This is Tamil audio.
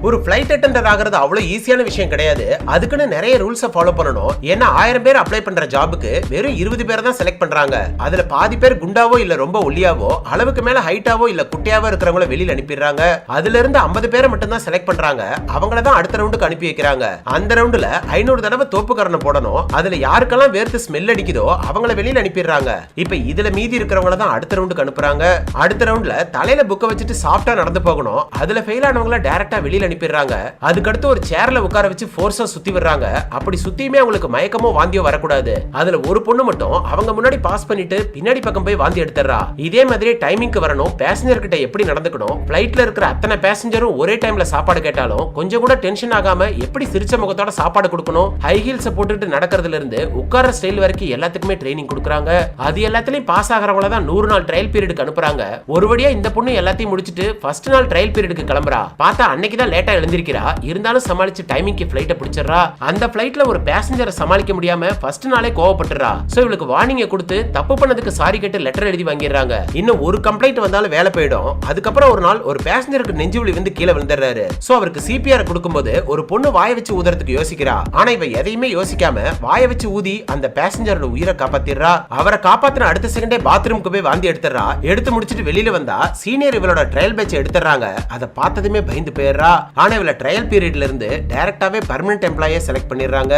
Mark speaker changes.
Speaker 1: ஒரு ஃபிளைட் அட்டெண்டர் ஆகிறது அவ்வளவு ஈஸியான விஷயம் கிடையாது. அதுக்குன்னு நிறைய ரூல்ஸ் ஃபாலோ பண்ணணும். ஏன்னா 1000 பேர் அப்ளை பண்ற ஜாபுக்கு வெறும் 20 பேர் தான் செலக்ட் பண்றாங்க. அதுல பாதி பேர் குண்டாவோ இல்ல ரொம்ப ஒல்லியாவோ, அளவுக்கு மேல ஹைட்டாவோ இல்ல குட்டையாவோ இருக்கிறவங்கள வெளியில அனுப்பிடுறாங்க. அதுல இருந்து 50 பேரை மட்டும் தான் செலக்ட் பண்றாங்க. அவங்கள தான் அடுத்த ரவுண்டுக்கு அனுப்பி வைக்கிறாங்க. அந்த ரவுண்டுல 500 தடவை தோப்புக்கரணை போடணும். அதுல யாருக்கெல்லாம் வேர்த்து ஸ்மெல் அடிக்குதோ அவங்கள வெளியில அனுப்பிடுறாங்க. இப்ப இதுல மீதி இருக்கிறவங்கள தான் அடுத்த ரவுண்டுக்கு அனுப்புறாங்க. அடுத்த ரவுண்ட்ல தலையில புக்க வச்சுட்டு சாஃப்டா நடந்து போகணும். அதுல ஃபெயில் ஆனவங்கள டைரக்டா வெளியில அனுப்பிடுறாங்க. அதுக்கடுத்து ஒரு சேர்ல உட்கார வச்சு ஃபோர்ஸா சுத்தி வர்றாங்க. அப்படி சுத்தியுமே அவங்களுக்கு மயக்கமோ வாந்தியோ வரக்கூடாது. அதுல ஒரு பொண்ணு மட்டும் அவங்க முன்னாடி பாஸ் பண்ணிட்டு பின்னாடி பக்கம் போய் வாந்தி எடுத்துறா. இதே மாதிரி டைமிங்க்கு வரணும், பேசஞ்சர் கிட்ட எப்படி நடந்துக்கணும், பிளைட்ல இருக்கிற அத்தனை பேசஞ்சரும் ஒரே டைம்ல சாப்பாடு கேட்டாலும் கொஞ்சம் கூட டென்ஷன் ஆகாம எப்படி சிரிச்ச முகத்தோட சாப்பாடு கொடுக்கணும், ஹை ஹீல்ஸ் போட்டுட்டு நடக்கிறதுல இருந்து உட்கார ஸ்டைல் வரைக்கும் எல்லாத்துக்குமே ட்ரைனிங் கொடுக்குறாங்க. அது எல்லாத்துலயும் பாஸ் ஆகிறவங்கள தான் 100 நாள் ட்ரையல் பீரியடுக்கு அனுப்புறாங்க. ஒரு வழியா இந்த பொண்ணு எல்லாத்தையும் முடிச்சிட்டு ஃபர்ஸ்ட் நாள் ட்ரையல் பீரியடுக்கு கிளம்புறா. பார்த்தா அன்னைக்கு தான் லேட்டா எழுந்திருக்கிறா. இருந்தாலும் சமாளிச்சு டைமிங்க்கு ஃளைட்டை பிடிச்சிடறா. அந்த ஃளைட்ல ஒரு பேசஞ்சரை சமாளிக்க முடியாம ஃபர்ஸ்ட் நாளே கோவப்பட்டுறா. சோ இவளுக்கு வார்னிங் கொடுத்து தப்பு பண்ணதுக்கு சாரி கேட்டு லெட்டர் எழுதி வாங்கிடுறாங்க. இன்னும் ஒரு கம்ப்ளைண்ட் வந்தாலும் வேலை போயிடும். அதுக்கப்புறம் ஒரு நாள் ஒரு பேசஞ்சருக்கு நெஞ்சு வலி வந்து கீழே விழுந்துறாரு. சோ அவருக்கு சிபிஆர் கொடுக்கும்போது ஒரு பொண்ணு வாய வச்சு ஊதுறதுக்கு யோசிக்கிறா. ஆனா இவ எதையுமே யோசிக்காம வாய வச்சு ஊதி அந்த பேசஞ்சரோட உயிரை காப்பாத்திடுறா. அவரை காப்பாத்தின அடுத்த செகண்டே பாத்ரூமுக்கு போய் வாந்தி எடுத்துறா. எடுத்து முடிச்சிட்டு வெளியில வந்தா சீனியர் இவளோட ட்ரையல் பேட்ச் எடுத்துறாங்க. அதை பார்த்ததுமே பயந்து போயிடுறா. ஆனா இவள ட்ரையல் பீரியட்ல இருந்து டைரக்டாவே பெர்மனன்ட் எம்ப்ளாயே செலக்ட் பண்ணிடுறாங்க.